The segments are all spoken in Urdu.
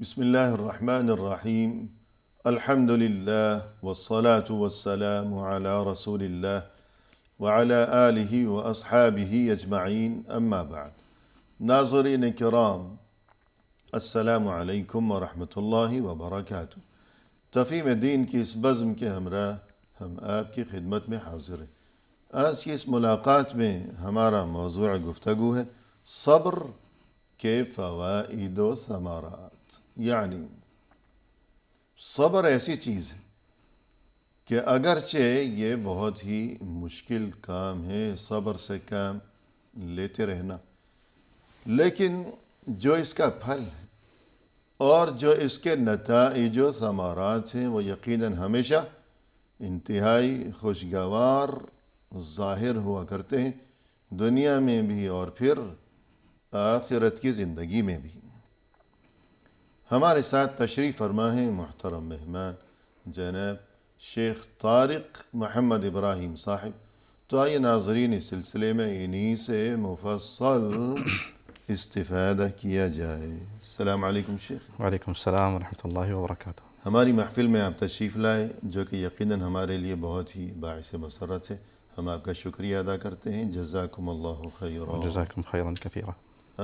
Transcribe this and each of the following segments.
بسم الله الرحمن الرحيم. الحمد لله والصلاة والسلام على رسول الله وعلى آله وأصحابه أجمعين، أما بعد. ناظرین کرام، السلام علیکم ورحمۃ اللہ وبرکاتہ۔ تفہیم دین کی اس بزم کے ہمراہ ہم آپ کی خدمت میں حاضر ہیں۔ آج کی اس ملاقات میں ہمارا موضوع گفتگو ہے صبر کے فوائد و ثمرات، یعنی صبر ایسی چیز ہے کہ اگرچہ یہ بہت ہی مشکل کام ہے، صبر سے کام لیتے رہنا، لیکن جو اس کا پھل ہے اور جو اس کے نتائج و ثمرات ہیں وہ یقیناً ہمیشہ انتہائی خوشگوار ظاہر ہوا کرتے ہیں، دنیا میں بھی اور پھر آخرت کی زندگی میں بھی۔ ہمارے ساتھ تشریف فرما ہیں محترم مہمان جناب شیخ طارق محمد ابراہیم صاحب۔ تو آئیے ناظرین، اس سلسلے میں انہی سے مفصل استفادہ کیا جائے۔ السلام علیکم شیخ۔ وعلیکم السلام ورحمۃ اللہ وبرکاتہ۔ ہماری محفل میں آپ تشریف لائے، جو کہ یقیناً ہمارے لیے بہت ہی باعث مسرت ہے۔ ہم آپ کا شکریہ ادا کرتے ہیں۔ جزاکم اللہ خیرا۔ جزاکم خیرا کثیرا۔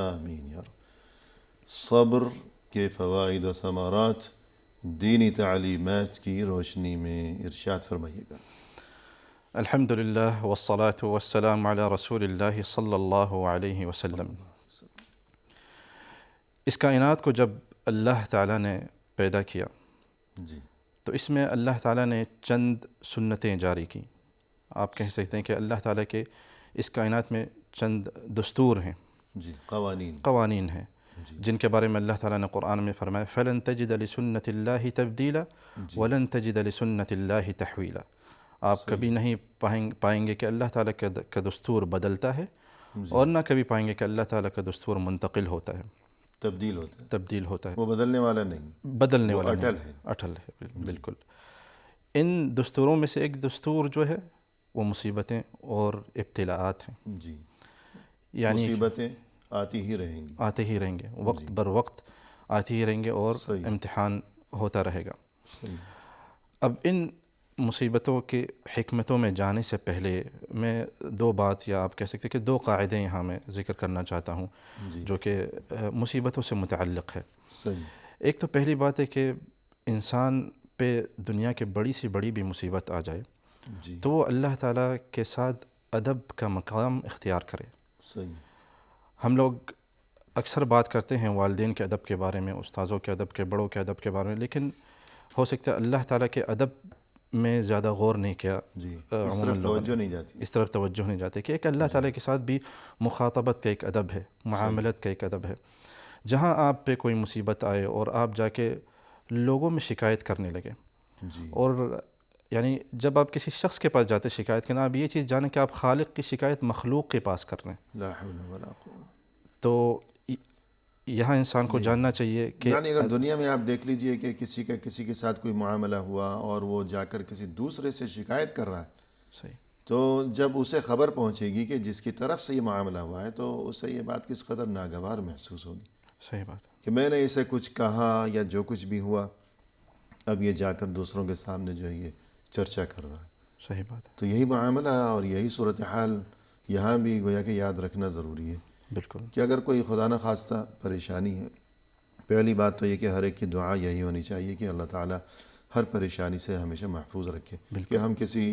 آمین یا رب۔ صبر کے فوائد و ثمرات دینی تعلیمات کی روشنی میں ارشاد فرمائیے گا۔ الحمد للہ والصلاة والسلام علی رسول اللہ صلی اللہ علیہ وسلم۔ اس کائنات کو جب اللہ تعالیٰ نے پیدا کیا جی تو اس میں اللہ تعالیٰ نے چند سنتیں جاری کی۔ آپ کہہ سکتے ہیں کہ اللہ تعالیٰ کے اس کائنات میں چند دستور ہیں، جی قوانین ہیں، جن کے بارے میں اللہ تعالیٰ نے قرآن میں فرمایا فَلَن تَجِدَ لِسُنَّةِ اللَّهِ تَبْدِيلًا وَلَن تَجِدَ لِسُنَّةِ اللَّهِ تَحْوِيلًا۔ آپ کبھی نہیں پائیں گے کہ اللہ تعالیٰ کا دستور بدلتا ہے، اور نہ کبھی پائیں گے کہ اللہ تعالیٰ کا دستور منتقل ہوتا ہے، تبدیل ہوتا ہے، وہ بدلنے والا نہیں، بدلنے والا اٹل نہیں، اٹل ہے بالکل۔ ان دستوروں میں سے ایک دستور جو ہے وہ مصیبتیں اور ابتلاءات ہیں۔ جی، یعنی مصیبتیں آتی ہی رہیں گی، وقت بر وقت آتی ہی رہیں گے، اور امتحان ہوتا رہے گا۔ اب ان مصیبتوں کے حکمتوں میں جانے سے پہلے میں دو بات، یا آپ کہہ سکتے ہیں کہ دو قاعدے یہاں میں ذکر کرنا چاہتا ہوں جو کہ مصیبتوں سے متعلق ہے۔ ایک تو پہلی بات ہے کہ انسان پہ دنیا کے بڑی سے بڑی بھی مصیبت آ جائے تو وہ اللہ تعالیٰ کے ساتھ ادب کا مقام اختیار کرے۔ ہم لوگ اکثر بات کرتے ہیں والدین کے ادب کے بارے میں، استاذوں کے ادب کے، بڑوں کے ادب کے بارے میں، لیکن ہو سکتا ہے اللہ تعالیٰ کے ادب میں زیادہ غور نہیں کیا، اس طرف توجہ نہیں جاتی کہ ایک اللہ تعالیٰ کے ساتھ بھی مخاطبت کا ایک ادب ہے، معاملت کا ایک ادب ہے۔ جہاں آپ پہ کوئی مصیبت آئے اور آپ جا کے لوگوں میں شکایت کرنے لگے، اور یعنی جب آپ کسی شخص کے پاس جاتے شکایت کرنا، آپ یہ چیز جانیں کہ آپ خالق کی شکایت مخلوق کے پاس کر رہے ہیں۔ لا حول ولا قوة۔ تو یہاں انسان کو جاننا چاہیے کہ یعنی اگر دنیا میں آپ دیکھ لیجئے کہ کسی کے ساتھ کوئی معاملہ ہوا اور وہ جا کر کسی دوسرے سے شکایت کر رہا ہے، صحیح، تو جب اسے خبر پہنچے گی کہ جس کی طرف سے یہ معاملہ ہوا ہے تو اسے یہ بات کس قدر ناگوار محسوس ہوگی۔ صحیح بات ہے کہ میں نے اسے کچھ کہا یا جو کچھ بھی ہوا، اب یہ جا کر دوسروں کے سامنے جو ہے یہ چرچا کر رہا ہے۔ صحیح بات ہے، تو یہی معاملہ اور یہی صورتحال یہاں بھی گویا کہ یاد رکھنا ضروری ہے بالکل کہ اگر کوئی خدا نہ خواستہ پریشانی ہے، پہلی بات تو یہ کہ ہر ایک کی دعا یہی ہونی چاہیے کہ اللہ تعالیٰ ہر پریشانی سے ہمیشہ محفوظ رکھے، کہ ہم کسی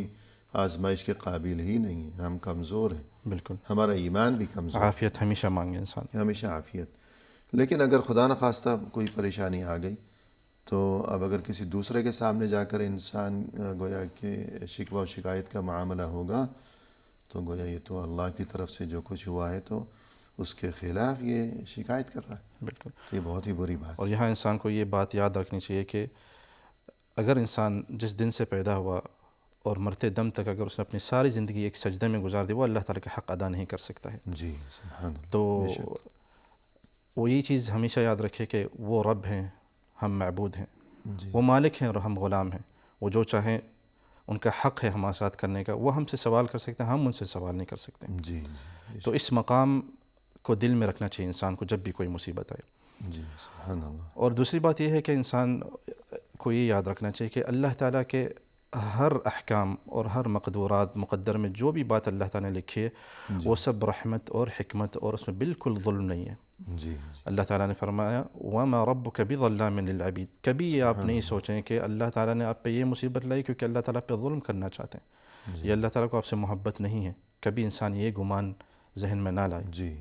آزمائش کے قابل ہی نہیں ہیں، ہم کمزور ہیں، بالکل، ہمارا ایمان بھی کمزور، عافیت ہمیشہ مانگے انسان، ہمیشہ عافیت۔ لیکن اگر خدا نہ خواستہ کوئی پریشانی آ گئی تو اب اگر کسی دوسرے کے سامنے جا کر انسان گویا کہ شکوہ و شکایت کا معاملہ ہوگا تو گویا یہ تو اللہ کی طرف سے جو کچھ ہوا ہے تو اس کے خلاف یہ شکایت کر رہا ہے۔ بالکل، تو یہ بہت ہی بری بات اور ہے۔ یہاں انسان کو یہ بات یاد رکھنی چاہیے کہ اگر انسان جس دن سے پیدا ہوا اور مرتے دم تک اگر اس نے اپنی ساری زندگی ایک سجدے میں گزار دی، وہ اللہ تعالیٰ کا حق ادا نہیں کر سکتا ہے۔ جی سبحان اللہ۔ تو وہ یہ چیز ہمیشہ یاد رکھے کہ وہ رب ہیں، ہم معبود ہیں، وہ مالک ہیں اور ہم غلام ہیں، وہ جو چاہیں ان کا حق ہے ہمارے ساتھ کرنے کا، وہ ہم سے سوال کر سکتے ہیں، ہم ان سے سوال نہیں کر سکتے۔ جی تو اس مقام کو دل میں رکھنا چاہیے انسان کو جب بھی کوئی مصیبت آئے۔ جی سبحان اللہ. اور دوسری بات یہ ہے کہ انسان کو یہ یاد رکھنا چاہیے کہ اللہ تعالیٰ کے ہر احکام اور ہر مقدورات مقدر میں جو بھی بات اللہ تعالیٰ نے لکھی ہے وہ سب رحمت اور حکمت، اور اس میں بالکل ظلم نہیں ہے. جی اللہ تعالیٰ نے فرمایا وَمَا رَبُّكَ بِظَلَّامٍ لِلْعَبِيدِ. کبھی یہ آپ نہیں سوچیں کہ اللہ تعالیٰ نے آپ پہ یہ مصیبت لائی کیونکہ اللہ تعالیٰ پہ ظلم کرنا چاہتے ہیں. یہ اللہ تعالیٰ کو آپ سے محبت نہیں ہے. کبھی انسان یہ گمان ذہن میں نہ لائے. جی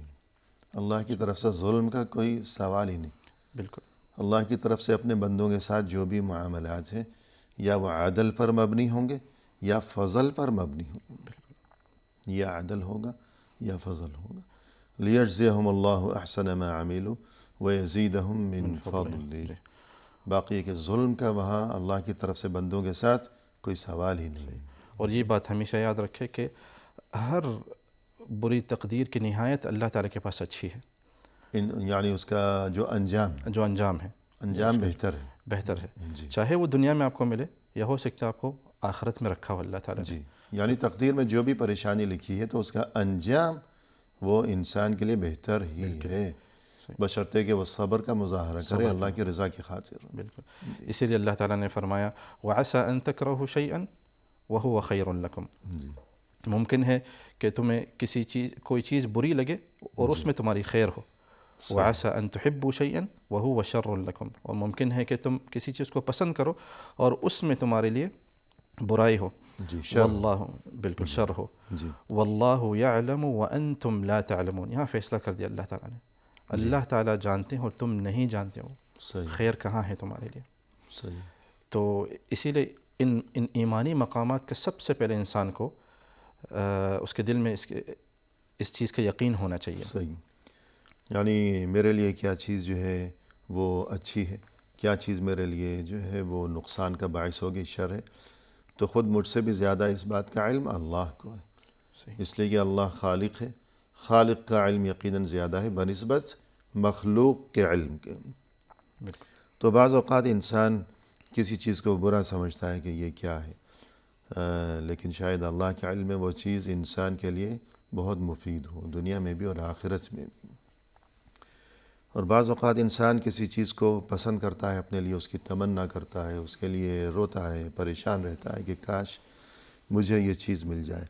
اللہ کی طرف سے ظلم کا کوئی سوال ہی نہیں. بالکل. اللہ کی طرف سے اپنے بندوں کے ساتھ جو بھی معاملات ہیں یا وہ عدل پر مبنی ہوں گے یا فضل پر مبنی ہوں گے. یا عدل ہوگا یا فضل ہوگا. لیجزیہم اللہ احسن ما عملوا ویزیدہم من فضلہ. باقی کہ ظلم کا وہاں اللہ کی طرف سے بندوں کے ساتھ کوئی سوال ہی نہیں. اور یہ بات ہمیشہ یاد رکھے کہ ہر بری تقدیر کی نہایت اللہ تعالیٰ کے پاس اچھی ہے. یعنی اس کا جو انجام ہے انجام بہتر ہے. چاہے وہ دنیا میں آپ کو ملے یا ہو سکتا ہے آپ کو آخرت میں رکھا ہو اللہ تعالیٰ نے. جی یعنی تقدیر میں جو بھی پریشانی لکھی ہے تو اس کا انجام وہ انسان کے لیے بہتر ہی ہے، بشرطے کہ وہ صبر کا مظاہرہ کرے اللہ کی رضا کی خاطر. بالکل. اسی لیے اللہ تعالیٰ نے فرمایا وَعَسَىٰ أَن تَكْرَهُ شَيْئًا وَهُوَ خَيْرٌ لَكُمْ. ممکن ہے کہ تمہیں کوئی چیز بری لگے اور اس میں تمہاری خیر ہو. وَعَسَىٰ أَن تُحِبُّوا شَيْئًا وَهُوَ شَرٌ لَكُمْ. اور ممکن ہے کہ تم کسی چیز کو پسند کرو اور اس میں تمہارے لیے برائی ہو. واللہ بالکل شر ہو. واللہ یعلم وانتم لا تعلمون. یہاں فیصلہ کر دیا اللہ تعالیٰ نے. اللہ تعالیٰ جانتے ہیں اور تم نہیں جانتے ہو خیر کہاں ہے تمہارے لیے. تو اسی لیے ان ایمانی مقامات کا سب سے پہلے انسان کو اس کے دل میں اس چیز کا یقین ہونا چاہیے. صحیح. یعنی میرے لیے کیا چیز جو ہے وہ اچھی ہے، کیا چیز میرے لیے جو ہے وہ نقصان کا باعث ہوگی، شر ہے. تو خود مجھ سے بھی زیادہ اس بات کا علم اللہ کو ہے، اس لیے کہ اللہ خالق ہے. خالق کا علم یقیناً زیادہ ہے بنسبت مخلوق کے علم کے. تو بعض اوقات انسان کسی چیز کو برا سمجھتا ہے کہ یہ کیا ہے، لیکن شاید اللہ کے علم میں وہ چیز انسان کے لیے بہت مفید ہو، دنیا میں بھی اور آخرت میں بھی. اور بعض اوقات انسان کسی چیز کو پسند کرتا ہے اپنے لیے، اس کی تمنا کرتا ہے، اس کے لیے روتا ہے، پریشان رہتا ہے کہ کاش مجھے یہ چیز مل جائے،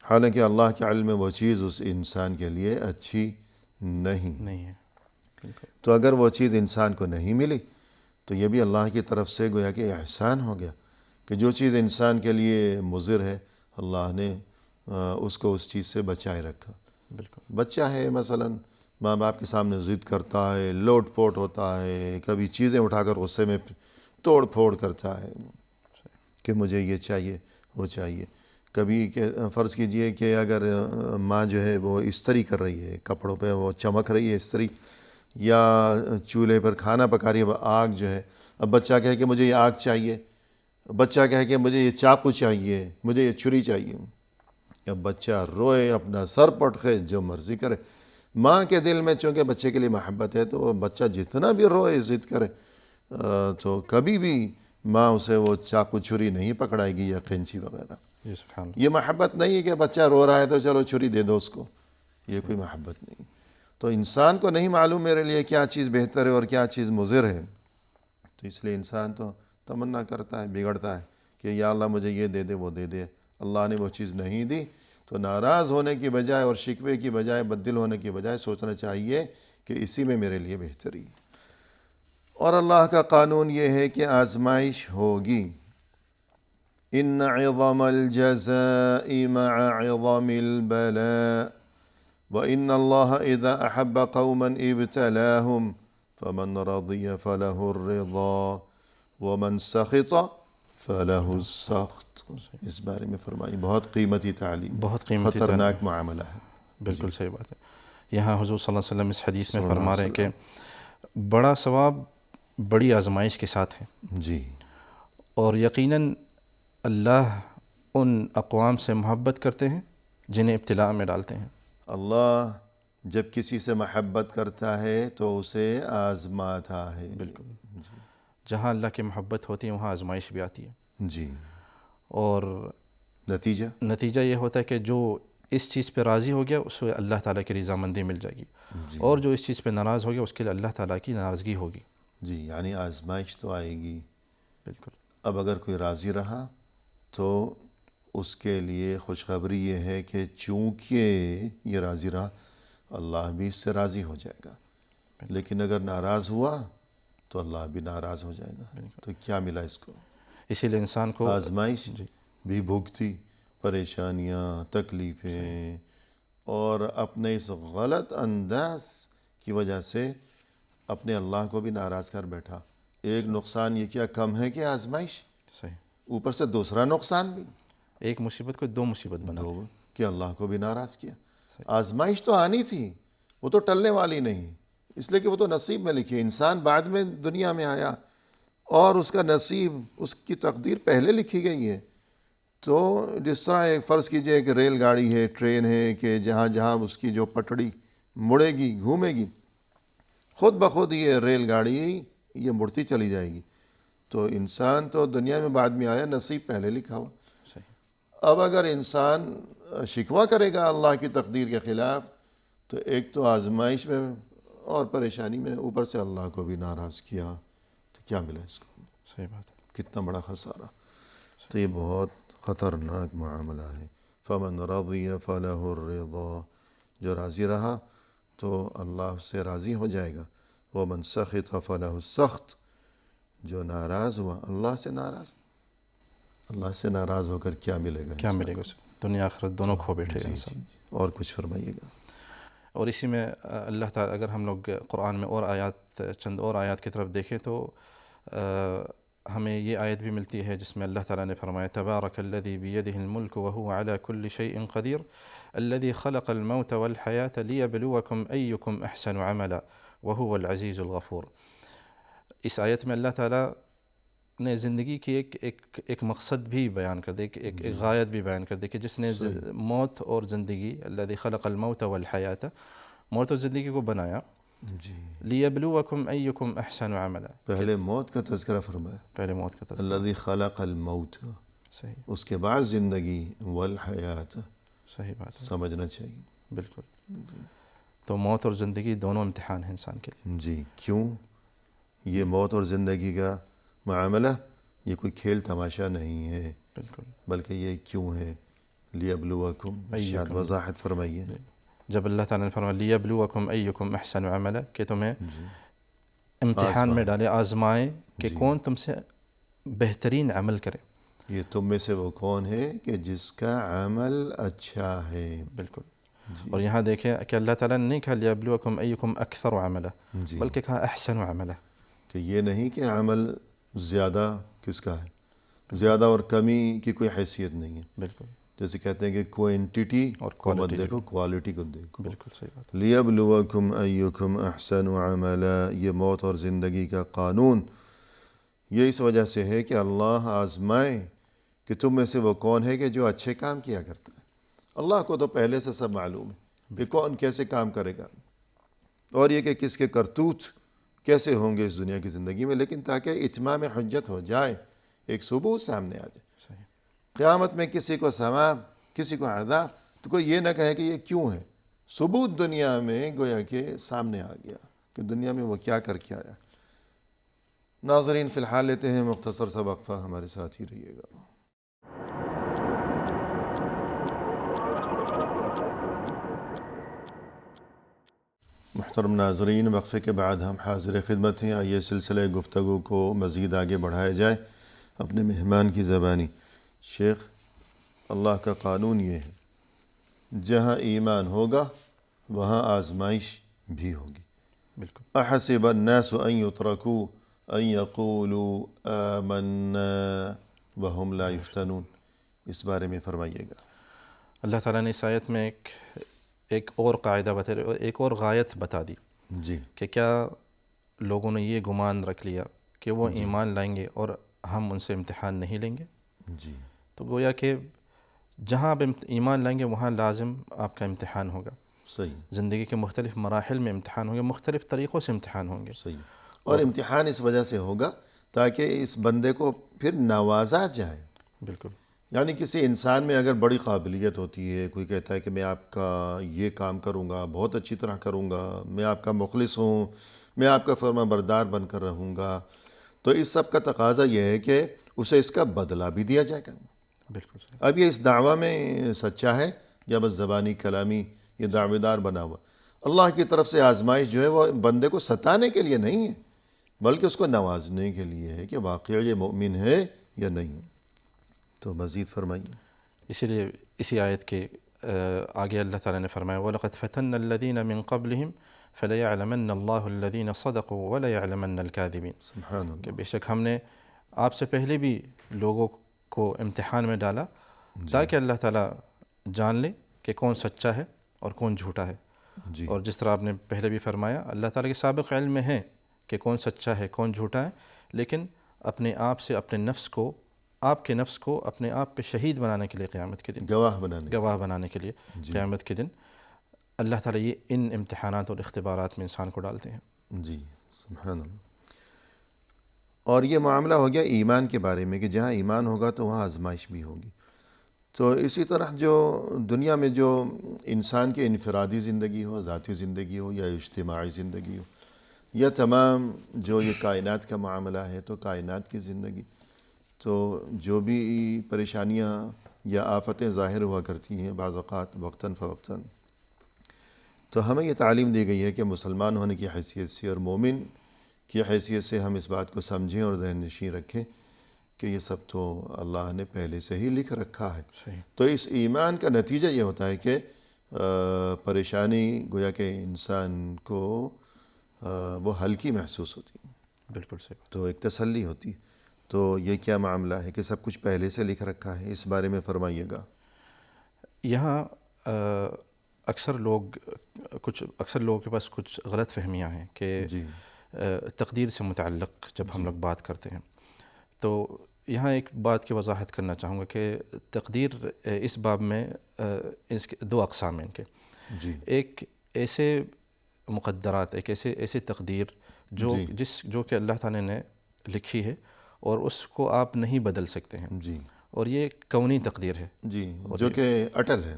حالانکہ اللہ کے علم میں وہ چیز اس انسان کے لیے اچھی نہیں ہے. تو اگر وہ چیز انسان کو نہیں ملی تو یہ بھی اللہ کی طرف سے گویا کہ احسان ہو گیا کہ جو چیز انسان کے لیے مضر ہے اللہ نے اس کو اس چیز سے بچائے رکھا. بچہ ہے مثلاً ماں باپ کے سامنے ضد کرتا ہے، لوٹ پوٹ ہوتا ہے، کبھی چیزیں اٹھا کر غصے میں توڑ پھوڑ کرتا ہے کہ مجھے یہ چاہیے وہ چاہیے. کبھی کہ فرض کیجئے کہ اگر ماں جو ہے وہ استری کر رہی ہے، کپڑوں پہ وہ چمک رہی ہے استری، یا چولہے پر کھانا پکا رہی ہے، وہ آگ جو ہے، اب بچہ کہے کہ مجھے یہ آگ چاہیے، بچہ کہے کہ مجھے یہ چاقو چاہیے، مجھے یہ چھری چاہیے. اب بچہ روئے، اپنا سر پٹکے، جو مرضی کرے. ماں کے دل میں چونکہ بچے کے لیے محبت ہے تو بچہ جتنا بھی روئے ضد کرے تو کبھی بھی ماں اسے وہ چاقو چھری نہیں پکڑائے گی یا قینچی وغیرہ. یہ محبت نہیں ہے کہ بچہ رو رہا ہے تو چلو چھری دے دو اس کو، یہ کوئی محبت نہیں. تو انسان کو نہیں معلوم میرے لیے کیا چیز بہتر ہے اور کیا چیز مضر ہے، تو اس لیے انسان تو تمنا کرتا ہے، بگڑتا ہے کہ یا اللہ مجھے یہ دے دے وہ دے دے. اللہ نے وہ چیز نہیں دی تو ناراض ہونے کی بجائے اور شکوے کی بجائے، بددل ہونے کی بجائے سوچنا چاہیے کہ اسی میں میرے لیے بہتری ہے. اور اللہ کا قانون یہ ہے کہ آزمائش ہوگی. ان عظم الجزاء مع عظم البلاء وان اللہ اذا احب قوما ابتلاهم فمن رضی فله الرضا ومن سخط فَلَهُ السَّخْطُ. اس بارے میں فرمائی بہت قیمتی تعلیم، بہت قیمتی خطرناک معاملہ ہے. بالکل صحیح بات ہے. یہاں حضور صلی اللہ علیہ وسلم اس حدیث میں فرما رہے ہیں کہ بڑا ثواب بڑی آزمائش کے ساتھ ہے. جی. اور یقیناً اللہ ان اقوام سے محبت کرتے ہیں جنہیں ابتلاء میں ڈالتے ہیں. اللہ جب کسی سے محبت کرتا ہے تو اسے آزماتا ہے. بالکل. جہاں اللہ کی محبت ہوتی ہے وہاں آزمائش بھی آتی ہے. جی. اور نتیجہ یہ ہوتا ہے کہ جو اس چیز پہ راضی ہو گیا اس کو اللہ تعالیٰ کی رضامندی مل جائے گی، اور جو اس چیز پہ ناراض ہو گیا اس کے لیے اللہ تعالیٰ کی ناراضگی ہوگی۔ جی، یعنی آزمائش تو آئے گی، بالکل۔ اب اگر کوئی راضی رہا تو اس کے لیے خوشخبری یہ ہے کہ چونکہ یہ راضی رہا اللہ بھی اس سے راضی ہو جائے گا، لیکن اگر ناراض ہوا تو اللہ بھی ناراض ہو جائے گا۔ تو کیا ملا اس کو؟ اسی لیے انسان کو آزمائش بھی بھگتی، پریشانیاں، تکلیفیں، اور اپنے اس غلط انداز کی وجہ سے اپنے اللہ کو بھی ناراض کر بیٹھا۔ ایک نقصان یہ کیا کم ہے کہ آزمائش، صحیح، اوپر سے دوسرا نقصان بھی، ایک مصیبت کو دو مصیبت بنا دو، کہ اللہ کو بھی ناراض کیا۔ آزمائش تو آنی تھی، وہ تو ٹلنے والی نہیں، اس لیے کہ وہ تو نصیب میں لکھی ہے۔ انسان بعد میں دنیا میں آیا اور اس کا نصیب، اس کی تقدیر پہلے لکھی گئی ہے۔ تو جس طرح ایک فرض کیجئے کہ ریل گاڑی ہے، ٹرین ہے، کہ جہاں جہاں اس کی جو پٹڑی مڑے گی، گھومے گی، خود بخود یہ ریل گاڑی یہ مڑتی چلی جائے گی۔ تو انسان تو دنیا میں بعد میں آیا، نصیب پہلے لکھا ہوا۔ اب اگر انسان شکوہ کرے گا اللہ کی تقدیر کے خلاف تو ایک تو آزمائش میں اور پریشانی میں، اوپر سے اللہ کو بھی ناراض کیا، تو کیا ملا اس کو؟ صحیح بات ہے۔ کتنا بڑا خسارہ۔ تو یہ بہت خطرناک معاملہ ہے۔ فمن رضی فلہ الرضا، جو راضی رہا تو اللہ سے راضی ہو جائے گا۔ ومن سخط فلہ السخط، جو ناراض ہوا اللہ سے ناراض، اللہ سے ناراض ہو کر کیا ملے گا؟ کیا ملے گا اسے؟ دنیا آخرت دونوں کھو بیٹھے گا انسان۔ اور کچھ فرمائیے گا۔ اور اسی میں اللہ تعالیٰ، اگر ہم لوگ قرآن میں اور آیات، چند اور آیات کی طرف دیکھیں تو ہمیں یہ آیت بھی ملتی ہے جس میں اللہ تعالیٰ نے فرمایا تبارک الذی بیدہ الملک وہو علی کل شیء قدیر الذی خلق الموت والحیاة لیبلوکم ایکم احسن عملا وہو العزیز الغفور۔ اس آیت میں اللہ تعالیٰ نے زندگی کی ایک مقصد بھی بیان کر دے، ایک غایت بھی بیان کر دے کہ جس نے موت اور زندگی، الذی خلق الموت والحیاة، موت اور زندگی کو بنایا، جی، لیبلوکم ایکم احسن عملا، پہلے موت کا تذکرہ فرمایا، پہلے موت کا تذکرہ، الذی خلق الموت، صحیح، اس کے بعد زندگی، والحیات، صحیح بات ہے، سمجھنا چاہیے۔ بالکل۔ تو موت اور زندگی دونوں امتحان ہیں انسان کے لیے۔ جی، کیوں؟ یہ موت اور زندگی کا معاملہ یہ کوئی کھیل تماشا نہیں ہے، بالکل، بلکہ یہ کیوں ہے؟ لیبلوکم، شاید وضاحت فرمائیے۔ جب اللہ تعالیٰ نے فرمایا لیبلوکم ایکم احسن عملا، کہ تمہیں امتحان میں ڈالے، آزمائے کہ کون تم سے بہترین عمل کرے۔ یہ تم میں سے وہ کون ہے کہ جس کا عمل اچھا ہے۔ بالکل۔ اور یہاں دیکھیں کہ اللہ تعالیٰ نے نہیں کہا لیبلوکم ایکم اکثر عملا، بلکہ کہا احسن عملا، کہ یہ نہیں کہ عمل زیادہ کس کا ہے، زیادہ اور کمی کی کوئی حیثیت نہیں ہے۔ بالکل، جیسے کہتے ہیں کہ کوانٹٹی کو مت دیکھو، کوالٹی کو دیکھو۔ بالکل صحیح بات۔ لیبلوکم ایکم احسن عملا، یہ موت اور زندگی کا قانون یہ اس وجہ سے ہے کہ اللہ آزمائے کہ تم میں سے وہ کون ہے کہ جو اچھے کام کیا کرتا ہے۔ اللہ کو تو پہلے سے سب معلوم ہے کہ کون کیسے کام کرے گا، اور یہ کہ کس کے کرتوت کیسے ہوں گے اس دنیا کی زندگی میں، لیکن تاکہ اتمام حجت ہو جائے، ایک ثبوت سامنے آ جائے، قیامت میں کسی کو ثواب کسی کو عذاب، تو کوئی یہ نہ کہے کہ یہ کیوں ہے، ثبوت دنیا میں گویا کہ سامنے آ گیا کہ دنیا میں وہ کیا کر کے آیا۔ ناظرین، فی الحال لیتے ہیں مختصر سا وقفہ، ہمارے ساتھ ہی رہیے گا۔ محترم ناظرین، وقفے کے بعد ہم حاضر خدمت ہیں۔ آئیے سلسلہ گفتگو کو مزید آگے بڑھایا جائے اپنے مہمان کی زبانی۔ شیخ، اللہ کا قانون یہ ہے جہاں ایمان ہوگا وہاں آزمائش بھی ہوگی۔ بالکل۔ احسب الناس ان یترکوا ان یقولوا آمنا وهم لا یفتنون، اس بارے میں فرمائیے گا۔ اللہ تعالیٰ نے اس آیت میں ایک اور قاعدہ بتا، ایک اور غایت بتا دی، جی، کہ کیا لوگوں نے یہ گمان رکھ لیا کہ وہ ایمان لائیں گے اور ہم ان سے امتحان نہیں لیں گے؟ جی، تو گویا کہ جہاں آپ ایمان لائیں گے وہاں لازم آپ کا امتحان ہوگا۔ صحیح، زندگی کے مختلف مراحل میں امتحان ہوں گے، مختلف طریقوں سے امتحان ہوں گے۔ صحیح، اور امتحان اس وجہ سے ہوگا تاکہ اس بندے کو پھر نوازا جائے۔ بالکل۔ یعنی کسی انسان میں اگر بڑی قابلیت ہوتی ہے، کوئی کہتا ہے کہ میں آپ کا یہ کام کروں گا، بہت اچھی طرح کروں گا، میں آپ کا مخلص ہوں، میں آپ کا فرما بردار بن کر رہوں گا، تو اس سب کا تقاضا یہ ہے کہ اسے اس کا بدلہ بھی دیا جائے گا۔ بالکل صحیح۔ اب یہ اس دعویٰ میں سچا ہے یا بس زبانی کلامی یہ دعوے دار بنا ہوا؟ اللہ کی طرف سے آزمائش جو ہے وہ بندے کو ستانے کے لیے نہیں ہے، بلکہ اس کو نوازنے کے لیے ہے کہ واقعہ یہ مومن ہے یا نہیں۔ تو مزید فرمائیے۔ اسی لیے اسی آیت کے آگے اللہ تعالیٰ نے فرمایا وَلَقَدْ فَتَنَّ الَّذِينَ مِن قَبْلِهِمْ فَلَيَعْلَمَنَّ اللَّهُ الَّذِينَ صَدَقُوا وَلَيَعْلَمَنَّ الْكَاذِبِينَ، سبحان کہ اللہ۔ بے شک ہم نے آپ سے پہلے بھی لوگوں کو امتحان میں ڈالا تاکہ اللہ تعالیٰ جان لے کہ کون سچا ہے اور کون جھوٹا ہے۔ جی اور جس طرح آپ نے پہلے بھی فرمایا اللہ تعالیٰ کے سابق علم میں ہے کہ کون سچا ہے کون جھوٹا ہے، لیکن اپنے آپ سے اپنے نفس کو، آپ کے نفس کو اپنے آپ پہ شہید بنانے کے لیے قیامت کے دن، گواہ بنانے کے لیے قیامت کے دن اللہ تعالیٰ یہ ان امتحانات اور اختبارات میں انسان کو ڈالتے ہیں۔ جی سبحان اللہ۔ اور یہ معاملہ ہو گیا ایمان کے بارے میں کہ جہاں ایمان ہوگا تو وہاں آزمائش بھی ہوگی۔ تو اسی طرح جو دنیا میں جو انسان کی انفرادی زندگی ہو، ذاتی زندگی ہو یا اجتماعی زندگی ہو، یا تمام جو یہ کائنات کا معاملہ ہے تو کائنات کی زندگی، تو جو بھی پریشانیاں یا آفتیں ظاہر ہوا کرتی ہیں بعض اوقات وقتاً فوقتاً، تو ہمیں یہ تعلیم دی گئی ہے کہ مسلمان ہونے کی حیثیت سے اور مومن کی حیثیت سے ہم اس بات کو سمجھیں اور ذہن نشین رکھیں کہ یہ سب تو اللہ نے پہلے سے ہی لکھ رکھا ہے۔ صحیح۔ تو اس ایمان کا نتیجہ یہ ہوتا ہے کہ پریشانی گویا کہ انسان کو وہ ہلکی محسوس ہوتی ہے، بالکل صحیح۔ تو ایک تسلی ہوتی ہے۔ تو یہ کیا معاملہ ہے کہ سب کچھ پہلے سے لکھ رکھا ہے، اس بارے میں فرمائیے گا۔ یہاں اکثر لوگوں کے پاس کچھ غلط فہمیاں ہیں کہ جی تقدیر سے متعلق جب ہم لوگ بات کرتے ہیں تو یہاں ایک بات کی وضاحت کرنا چاہوں گا کہ تقدیر اس باب میں اس کے دو اقسام ہیں ان کے۔ جی ایک ایسے مقدرات، ایک ایسے تقدیر جو کہ اللہ تعالیٰ نے لکھی ہے اور اس کو آپ نہیں بدل سکتے ہیں، جی اور یہ کونی تقدیر ہے جی، جو کہ اٹل ہے،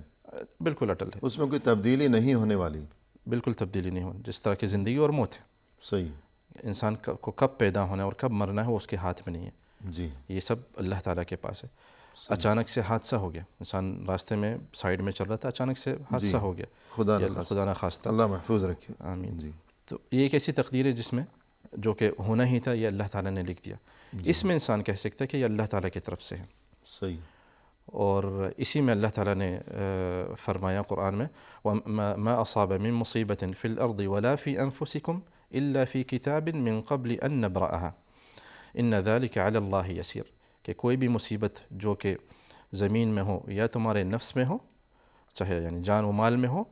بالکل اٹل ہے، اس میں کوئی تبدیلی نہیں ہونے والی۔ بالکل تبدیلی نہیں ہوتی، جس طرح کی زندگی اور موت ہے، صحیح۔ انسان کو کب پیدا ہونا ہے اور کب مرنا ہے وہ اس کے ہاتھ میں نہیں ہے، جی یہ سب اللہ تعالیٰ کے پاس ہے۔ اچانک سے حادثہ ہو گیا، انسان راستے میں سائیڈ میں چل رہا تھا، اچانک سے حادثہ ہو گیا، خدا نہ خواستہ، اللہ محفوظ رکھے، آمین۔ جی تو یہ ایک ایسی تقدیر ہے جس میں جو کہ ہونا ہی تھا یہ اللہ تعالیٰ نے لکھ دیا، اس میں انسان کہہ سکتا ہے کہ یہ اللہ تعالیٰ کی طرف سے ہے۔ صحیح۔ اور اسی میں اللہ تعالیٰ نے فرمایا قرآن میں وَمَا أَصَابَ مِن مُصِيبَةٍ فِي الْأَرْضِ وَلَا فِي أَنفُسِكُمْ إِلَّا فِي كِتَابٍ مِن قَبْلِ أَن نَّبْرَأَهَا إِنَّ ذَلِكَ عَلَى اللَّهِ يَسِيرٌ، کہ کوئی بھی مصیبت جو کہ زمین میں ہو یا تمہارے نفس میں ہو، چاہے یعنی جان و مال میں ہو،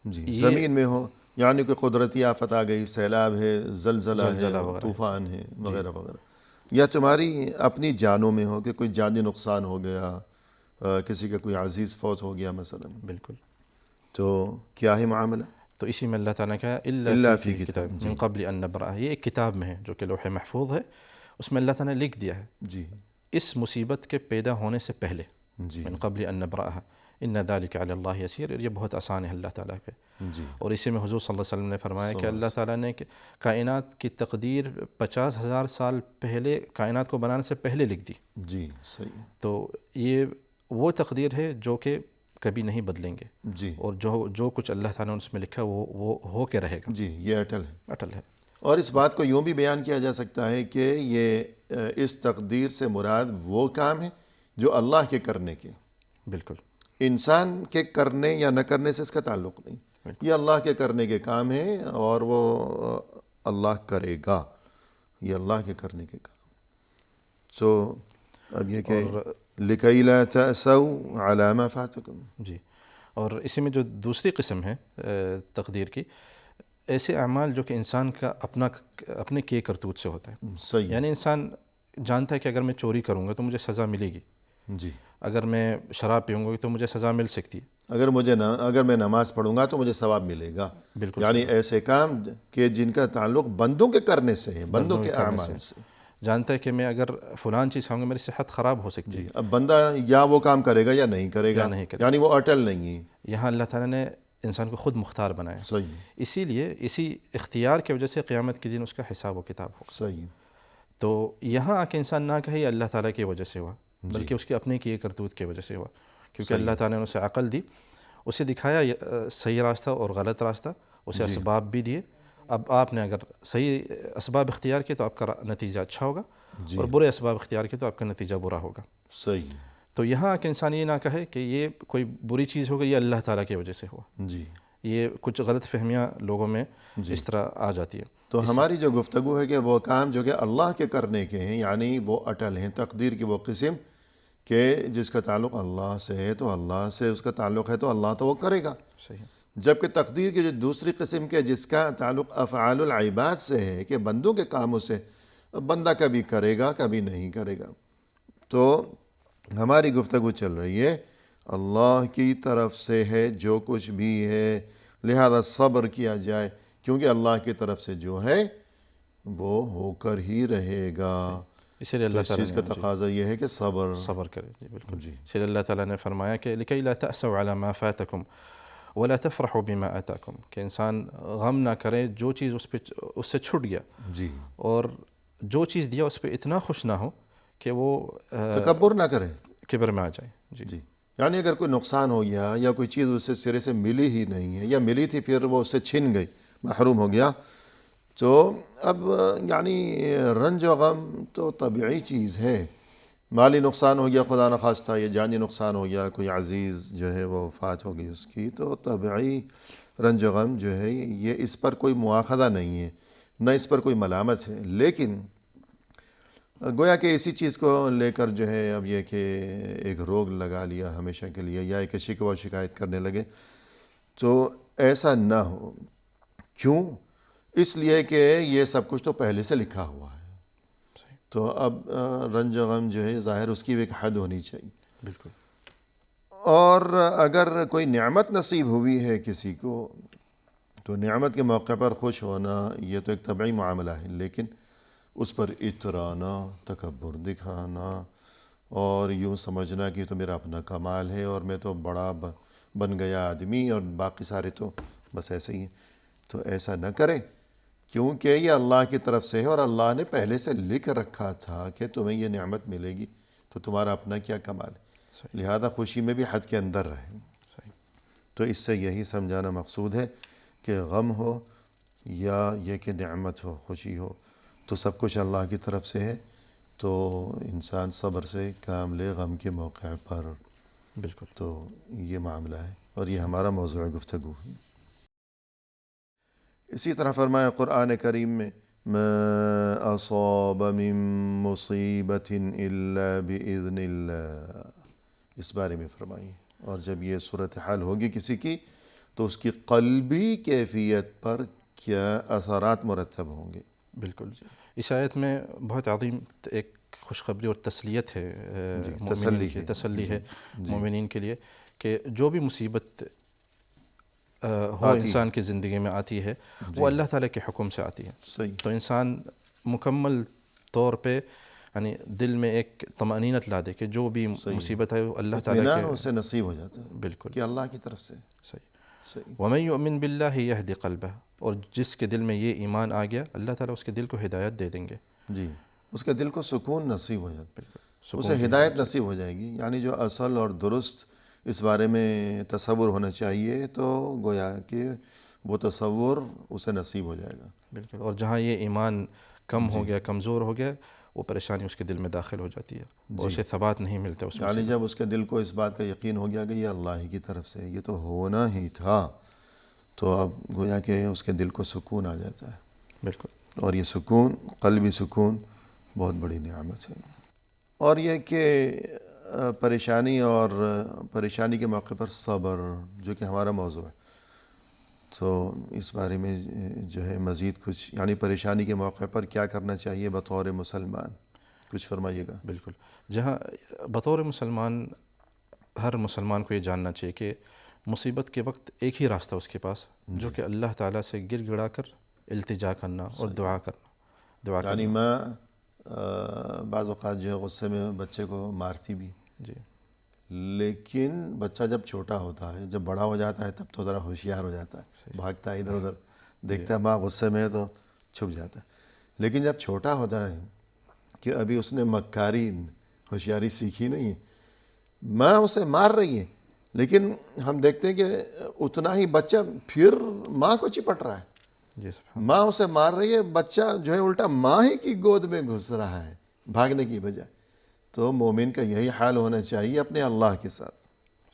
جی زمین میں ہو، یعنی کہ قدرتی آفت آ گئی، سیلاب ہے، زلزلہ ہے، طوفان ہے وغیرہ وغیرہ، یا تمہاری اپنی جانوں میں ہو کہ کوئی جانی نقصان ہو گیا، کسی کا کوئی عزیز فوت ہو گیا مثلا، بالکل، تو کیا ہے معاملہ؟ تو اسی میں اللہ تعالیٰ نے کہا اللہ فی کتاب، من قبل ان نبرأہ، یہ ایک کتاب میں ہے جو کہ لوح محفوظ ہے، اس میں اللہ تعالیٰ نے لکھ دیا ہے جی اس مصیبت کے پیدا ہونے سے پہلے، جی من قبل ان نبرأہ ان ذلک علی اللہ یسیر، اور یہ بہت آسان ہے اللہ تعالیٰ پہ۔ جی اور اسی میں حضور صلی اللہ علیہ وسلم نے فرمایا کہ اللہ تعالیٰ نے کائنات کی تقدیر 50,000 سال پہلے، کائنات کو بنانے سے پہلے لکھ دی، جی صحیح، تو یہ وہ تقدیر ہے جو کہ کبھی نہیں بدلیں گے، جی اور جو کچھ اللہ تعالیٰ نے اس میں لکھا وہ ہو کے رہے گا، جی یہ اٹل ہے۔ اٹل ہے۔ اور اس بات کو یوں بھی بیان کیا جا سکتا ہے کہ یہ اس تقدیر سے مراد وہ کام ہے جو اللہ کے کرنے کے، بالکل، انسان کے کرنے یا نہ کرنے سے اس کا تعلق نہیں، یہ اللہ کے کرنے کے کام ہیں اور وہ اللہ کرے گا، یہ اللہ کے کرنے کے کام۔ سو اب یہ کہ لِكَيْ لَا تَأْسَوْا عَلَى مَا فَاتَكُمْ، جی، اور اسی میں جو دوسری قسم ہے تقدیر کی، ایسے اعمال جو کہ انسان کا اپنے کیے کرتوت سے ہوتا ہے، صحیح، یعنی انسان جانتا ہے کہ اگر میں چوری کروں گا تو مجھے سزا ملے گی، جی اگر میں شراب پیوں گا تو مجھے سزا مل سکتی ہے، اگر میں نماز پڑھوں گا تو مجھے ثواب ملے گا، بالکل، یعنی ایسے کام کہ جن کا تعلق بندوں کے کرنے سے ہے، بندوں کے اعمال سے، جانتا ہے کہ میں اگر فلان چیز کھاؤں گا میری صحت خراب ہو سکتی ہے. اب بندہ یا وہ کام کرے گا یا نہیں کرے گا, نہیں کرے یعنی وہ اٹل نہیں ہے. یہاں اللہ تعالیٰ نے انسان کو خود مختار بنایا. صحیح. اسی لیے اسی اختیار کی وجہ سے قیامت کے دن اس کا حساب و کتاب ہوگا. صحیح. تو یہاں آ کے انسان نہ کہے اللہ تعالیٰ کی وجہ سے ہوا, بلکہ اس کے اپنے کیے کرتوت کی وجہ سے ہوا, کیونکہ اللہ تعالیٰ نے اسے عقل دی, اسے دکھایا صحیح راستہ اور غلط راستہ, اسے اسباب بھی دیے. اب آپ نے اگر صحیح اسباب اختیار کیے تو آپ کا نتیجہ اچھا ہوگا, اور برے اسباب اختیار کیے تو آپ کا نتیجہ برا ہوگا. صحیح. تو یہاں آ کے انسان یہ نہ کہے کہ یہ کوئی بری چیز ہوگی, یہ اللہ تعالیٰ کی وجہ سے ہوا. جی. یہ کچھ غلط فہمیاں لوگوں میں اس طرح آ جاتی ہے. تو ہماری جو گفتگو ہے کہ وہ کام جو کہ اللہ کے کرنے کے ہیں, یعنی وہ اٹل ہیں, تقدیر کی وہ قسم کہ جس کا تعلق اللہ سے ہے تو اللہ سے اس کا تعلق ہے تو اللہ تو وہ کرے گا. صحیح. جبکہ تقدیر کی جو دوسری قسم کے جس کا تعلق افعال العباد سے ہے کہ بندوں کے کاموں سے, بندہ کبھی کرے گا کبھی نہیں کرے گا. تو ہماری گفتگو چل رہی ہے اللہ کی طرف سے ہے جو کچھ بھی ہے, لہذا صبر کیا جائے کیونکہ اللہ کی طرف سے جو ہے وہ ہو کر ہی رہے گا. اسی لیے اللہ اس چیز کا تقاضا یہ ہے کہ صبر کرے. جی بالکل. اسی لیے اللہ تعالیٰ نے فرمایا کہ لکی لا تأسوا علی ما فاتکم ولا تفرحوا بما آتاکم, کہ انسان غم نہ کرے جو چیز اس سے چھٹ گیا, جی, اور جو چیز دیا اس پہ اتنا خوش نہ ہو کہ وہ تکبر نہ کرے, کبر میں آ جائے. جی. یعنی اگر کوئی نقصان ہو گیا یا کوئی چیز اس سے سرے سے ملی ہی نہیں ہے یا ملی تھی پھر وہ اس سے چھن گئی, محروم ہو گیا, تو اب یعنی رنج و غم تو طبیعی چیز ہے. مالی نقصان ہو گیا خدا نخواستہ, یا جانی نقصان ہو گیا, کوئی عزیز جو ہے وہ وفات ہو گئی اس کی, تو طبیعی رنج و غم جو ہے یہ اس پر کوئی مواخذہ نہیں ہے, نہ اس پر کوئی ملامت ہے. لیکن گویا کہ اسی چیز کو لے کر جو ہے اب یہ کہ ایک روگ لگا لیا ہمیشہ کے لیے, یا ایک شکوہ و شکایت کرنے لگے, تو ایسا نہ ہو. کیوں؟ اس لیے کہ یہ سب کچھ تو پہلے سے لکھا ہوا ہے. تو اب رنج و غم جو ہے ظاہر اس کی ایک حد ہونی چاہیے. بالکل. اور اگر کوئی نعمت نصیب ہوئی ہے کسی کو تو نعمت کے موقع پر خوش ہونا یہ تو ایک طبعی معاملہ ہے, لیکن اس پر اترانا, تکبر دکھانا اور یوں سمجھنا کہ تو میرا اپنا کمال ہے اور میں تو بڑا بن گیا آدمی اور باقی سارے تو بس ایسے ہی ہیں, تو ایسا نہ کریں, کیونکہ یہ اللہ کی طرف سے ہے اور اللہ نے پہلے سے لکھ رکھا تھا کہ تمہیں یہ نعمت ملے گی, تو تمہارا اپنا کیا کمال ہے. لہذا خوشی میں بھی حد کے اندر رہیں. تو اس سے یہی سمجھانا مقصود ہے کہ غم ہو یا یہ کہ نعمت ہو, خوشی ہو, تو سب کچھ اللہ کی طرف سے ہے. تو انسان صبر سے کام لے غم کے موقع پر. بالکل. تو یہ معاملہ ہے اور یہ ہمارا موضوع گفتگو ہے. اسی طرح فرمایا قرآن کریم میں ما اصاب من مصیبت الا باذن اللہ, اس بارے میں فرمائی. اور جب یہ صورتحال ہوگی کسی کی تو اس کی قلبی کیفیت پر کیا اثرات مرتب ہوں گے. بالکل. اس آیت میں بہت عظیم ایک خوشخبری اور تسلیت ہے, تسلی ہے مومنین کے لیے کہ جو بھی مصیبت ہو انسان کی زندگی میں آتی ہے وہ اللہ تعالیٰ کے حکم سے آتی ہے. صحیح. تو انسان مکمل طور پہ یعنی دل میں ایک طمانینت لا دے کہ جو بھی مصیبت ہے وہ اللہ تعالیٰ کے اسے نصیب ہو جاتا ہے. بالکل. کہ اللہ کی طرف سے. صحیح. وَمَن يُؤْمِن بِاللَّهِ يَهْدِ قَلْبَهُ, اور جس کے دل میں یہ ایمان آ گیا اللہ تعالیٰ اس کے دل کو ہدایت دے دیں گے. جی, اس کے دل کو سکون نصیب ہو جاتا ہے, اسے ہدایت نصیب ہو جائے گی. یعنی جو اصل اور درست اس بارے میں تصور ہونا چاہیے تو گویا کہ وہ تصور اسے نصیب ہو جائے گا. بالکل. اور جہاں یہ ایمان کم ہو گیا, کمزور ہو گیا, وہ پریشانی اس کے دل میں داخل ہو جاتی ہے اور اسے ثبات نہیں ملتا اس میں. یعنی جب اس کے دل کو اس بات کا یقین ہو گیا کہ یہ اللہ ہی کی طرف سے, یہ تو ہونا ہی تھا, تو اب گویا کہ اس کے دل کو سکون آ جاتا ہے. بالکل. اور یہ سکون, قلبی سکون, بہت بڑی نعمت ہے. اور یہ کہ پریشانی اور پریشانی کے موقع پر صبر جو کہ ہمارا موضوع ہے, تو اس بارے میں جو ہے مزید کچھ یعنی پریشانی کے موقع پر کیا کرنا چاہیے بطور مسلمان, کچھ فرمائیے گا. بالکل. جہاں بطور مسلمان ہر مسلمان کو یہ جاننا چاہیے کہ مصیبت کے وقت ایک ہی راستہ اس کے پاس جو کہ اللہ تعالیٰ سے گر گڑا کر التجا کرنا اور دعا کرنا. یعنی ما بعض اوقات جو ہے غصے میں بچے کو مارتی بھی، جی لیکن بچہ جب چھوٹا ہوتا ہے، جب بڑا ہو جاتا ہے تب تو ذرا ہوشیار ہو جاتا ہے، بھاگتا ہے ادھر ادھر، دیکھتا ہے ماں غصے میں ہے تو چھپ جاتا ہے. لیکن جب چھوٹا ہوتا ہے کہ ابھی اس نے مکاری ہوشیاری سیکھی نہیں ہے، ماں اسے مار رہی ہے، لیکن ہم دیکھتے ہیں کہ اتنا ہی بچہ پھر ماں کو چپٹ رہا ہے. جی سبحان ماں اسے مار رہی ہے، بچہ جو ہے الٹا ماں ہی کی گود میں گھس رہا ہے بھاگنے کی بجائے. تو مومن کا یہی حال ہونا چاہیے اپنے اللہ کے ساتھ.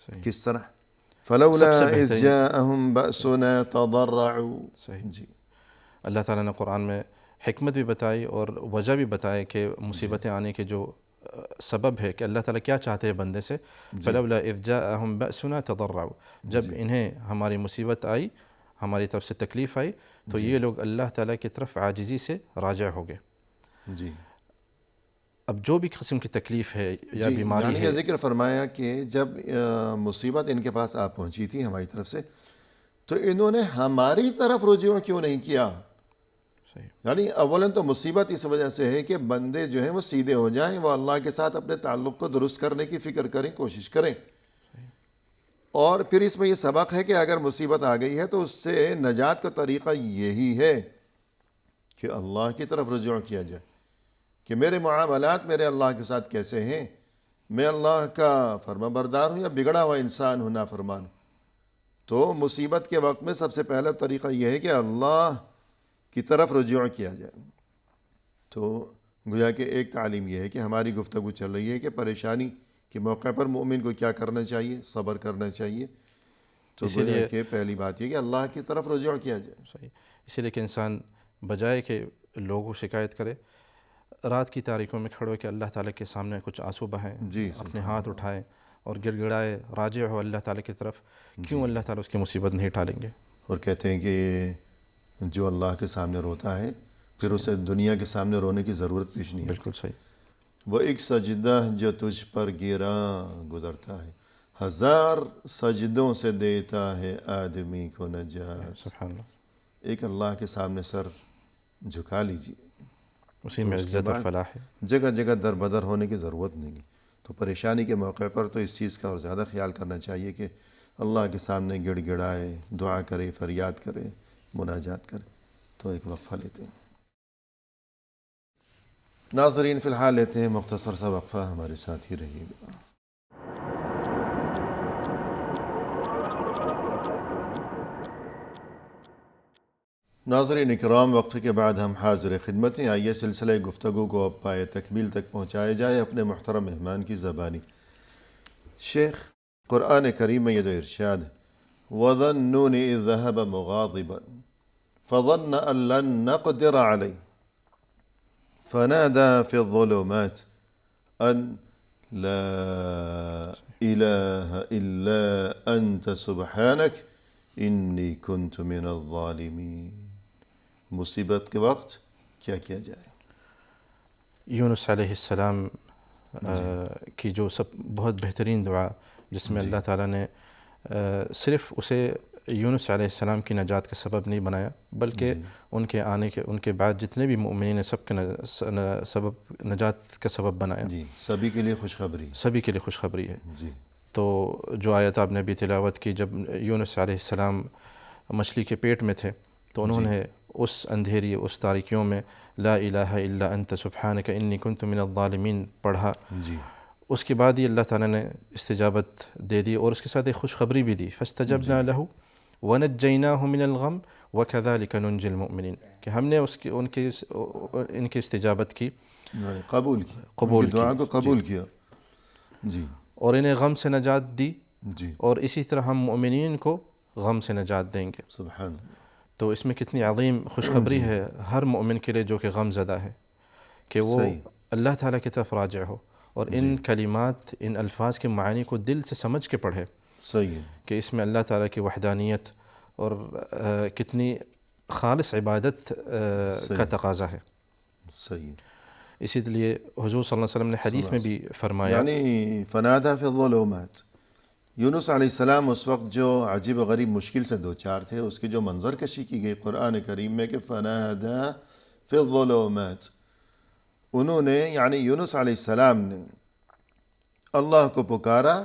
صحیح کس طرح؟ سب فلولا سے اذ بہترین جاءهم بأسنا تضرعوا. صحیح جی اللہ تعالیٰ نے قرآن میں حکمت بھی بتائی اور وجہ بھی بتائی کہ مصیبتیں آنے کے جو سبب ہے کہ اللہ تعالیٰ کیا چاہتے ہیں بندے سے. فلولا اذ جاءهم بأسنا تضرعوا، جب انہیں ہماری مصیبت آئی، ہماری طرف سے تکلیف آئی تو یہ لوگ اللہ تعالیٰ کی طرف عاجزی سے راجع ہو گئے. جی اب جو بھی قسم کی تکلیف ہے یا جی بیماری یعنی ہے، یہ ذکر فرمایا کہ جب مصیبت ان کے پاس آ پہنچی تھی ہماری طرف سے، تو انہوں نے ہماری طرف رجوع کیوں نہیں کیا؟ صحیح یعنی اولاً تو مصیبت اس وجہ سے ہے کہ بندے جو ہیں وہ سیدھے ہو جائیں، وہ اللہ کے ساتھ اپنے تعلق کو درست کرنے کی فکر کریں، کوشش کریں. اور پھر اس میں یہ سبق ہے کہ اگر مصیبت آ گئی ہے تو اس سے نجات کا طریقہ یہی ہے کہ اللہ کی طرف رجوع کیا جائے کہ میرے معاملات میرے اللہ کے ساتھ کیسے ہیں، میں اللہ کا فرما بردار ہوں یا بگڑا ہوا انسان ہوں، نافرمان. تو مصیبت کے وقت میں سب سے پہلا طریقہ یہ ہے کہ اللہ کی طرف رجوع کیا جائے. تو گویا کہ ایک تعلیم یہ ہے کہ ہماری گفتگو چل رہی ہے کہ پریشانی کے موقع پر مومن کو کیا کرنا چاہیے، صبر کرنا چاہیے. تو اسی گویا لیے کہ پہلی بات یہ کہ اللہ کی طرف رجوع کیا جائے. صحیح اسی لیے کہ انسان بجائے کہ لوگوں کو شکایت کرے، رات کی تاریکوں میں کھڑے ہو کے اللہ تعالیٰ کے سامنے کچھ آنسو بہائیں، جی اپنے ہاتھ اٹھائیں اور گڑ گڑائے، راجع ہو اللہ تعالیٰ کی طرف. کیوں اللہ تعالیٰ اس کی مصیبت نہیں ٹالیں گے؟ اور کہتے ہیں کہ جو اللہ کے سامنے روتا ہے پھر اسے دنیا کے سامنے رونے کی ضرورت پیش نہیں ہے. بالکل صحیح. وہ ایک سجدہ جو تجھ پر گرا گزرتا ہے، ہزار سجدوں سے دیتا ہے آدمی کو نجات. سبحان اللہ. ایک اللہ کے سامنے سر جھکا لیجیے، اسی تو میں اس کے عزت اور بعد فلاح ہے. جگہ جگہ در بدر ہونے کی ضرورت نہیں ہے. تو پریشانی کے موقع پر تو اس چیز کا اور زیادہ خیال کرنا چاہیے کہ اللہ کے سامنے گڑ گڑائے، دعا کرے، فریاد کرے، مناجات کرے. تو ایک وقفہ لیتے ہیں ناظرین، فی الحال لیتے ہیں مختصر سا وقفہ، ہمارے ساتھ ہی رہیے گا. ناظرین اکرام، وقفے کے بعد ہم حاضر خدمت ہیں. آئیے سلسلہ گفتگو کو اب پائے تکمیل تک پہنچایا جائے اپنے محترم مہمان کی زبانی. شیخ، قرآن کریم میں یہ جو ارشاد ہے وَظَنُّونِ إِذْ ذَهَبَ مُغَاضِبًا فَظَنَّ أَن لَّن نَّقْدِرَ عَلَيْهِ فَنَادَى فِي الظُّلُمَاتِ أَن لَّا إِلَٰهَ إِلَّا أَنتَ سُبْحَانَكَ إِنِّي كُنتُ مِنَ الظَّالِمِينَ. مصیبت کے وقت کیا کیا جائے؟ یونس علیہ السلام کی جو بہت بہترین دعا، جس میں اللہ تعالیٰ نے صرف اسے یونس علیہ السلام کی نجات کا سبب نہیں بنایا، بلکہ ان کے بعد جتنے بھی مومنین ہیں سب کے سبب نجات کا سبب بنایا. جی، سبھی کے لیے خوشخبری. سبھی کے لیے خوشخبری ہے. جی تو جو آیت آپ نے بھی تلاوت کی، جب یونس علیہ السلام مچھلی کے پیٹ میں تھے تو انہوں نے اس اندھیری، اس تاریکیوں میں لا الہ الا انت سبحانک انی کنت من الظالمین پڑھا. جی اس کے بعد ہی اللہ تعالیٰ نے استجابت دے دی اور اس کے ساتھ ایک خوشخبری بھی دی. فاستجبنا له ونجیناہ من الغم وکذلک ننجی المؤمنین، کہ ہم نے ان کی استجابت کی، قبول کی، ان کی دعا کو قبول کیا. جی اور انہیں غم سے نجات دی، جی اور اسی طرح ہم مؤمنین کو غم سے نجات دیں گے. سبحان. تو اس میں کتنی عظیم خوشخبری ہے ہر مومن کے لیے جو کہ غم زدہ ہے، کہ وہ اللہ تعالیٰ کی طرف راجع ہو اور ان کلمات، ان الفاظ کے معانی کو دل سے سمجھ کے پڑھے. صحیح ہے کہ اس میں اللہ تعالیٰ کی وحدانیت اور کتنی خالص عبادت کا تقاضا ہے. صحیح. اسی لیے حضور صلی اللہ علیہ وسلم نے حدیث میں بھی فرمایا، یعنی فنادى في الظلمات، یونس علیہ السلام اس وقت جو عجیب و غریب مشکل سے دوچار تھے، اس کی جو منظر کشی کی گئی قرآن کریم میں کہ فنادى في الظلمات، انہوں نے یعنی یونس علیہ السلام نے اللہ کو پکارا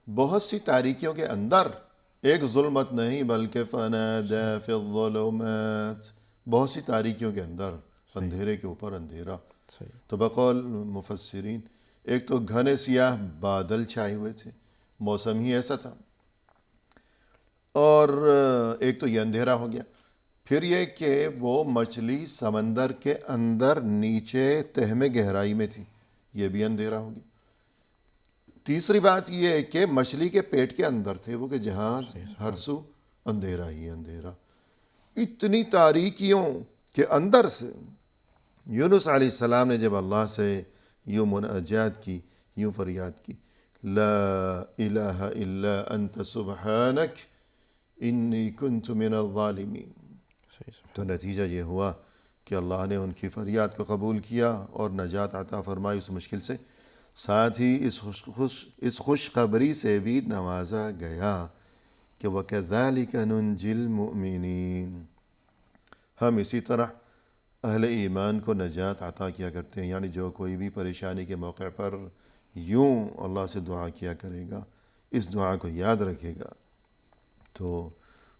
بہت سی تاریکیوں کے اندر، ایک ظلمت نہیں بلکہ فنادى فی الظلمات، بہت سی تاریکیوں کے اندر، اندھیرے کے اوپر اندھیرا. صحیح. تو بقول مفسرین ایک تو گھنے سیاہ بادل چھائے ہوئے تھے، موسم ہی ایسا تھا، اور ایک تو یہ اندھیرا ہو گیا. پھر یہ کہ وہ مچھلی سمندر کے اندر نیچے تہ میں گہرائی میں تھی، یہ بھی اندھیرا ہو گیا. تیسری بات یہ ہے کہ مچھلی کے پیٹ کے اندر تھے وہ، کہ جہاں ہر سو اندھیرا ہی اندھیرا. اتنی تاریکیوں کے اندر سے یونس علیہ السلام نے جب اللہ سے یوں مناجات کی، یوں فریاد کی، لا الہ الا انت سبحانک انی کنت من الظالمین، تو نتیجہ یہ ہوا کہ اللہ نے ان کی فریاد کو قبول کیا اور نجات عطا فرمائی اس مشکل سے. ساتھ ہی اس خوشخبری سے بھی نوازا گیا کہ وَكَذَلِكَ نُنْجِي الْمُؤْمِنِينَ، ہم اسی طرح اہل ایمان کو نجات عطا کیا کرتے ہیں. یعنی جو کوئی بھی پریشانی کے موقع پر یوں اللہ سے دعا کیا کرے گا، اس دعا کو یاد رکھے گا، تو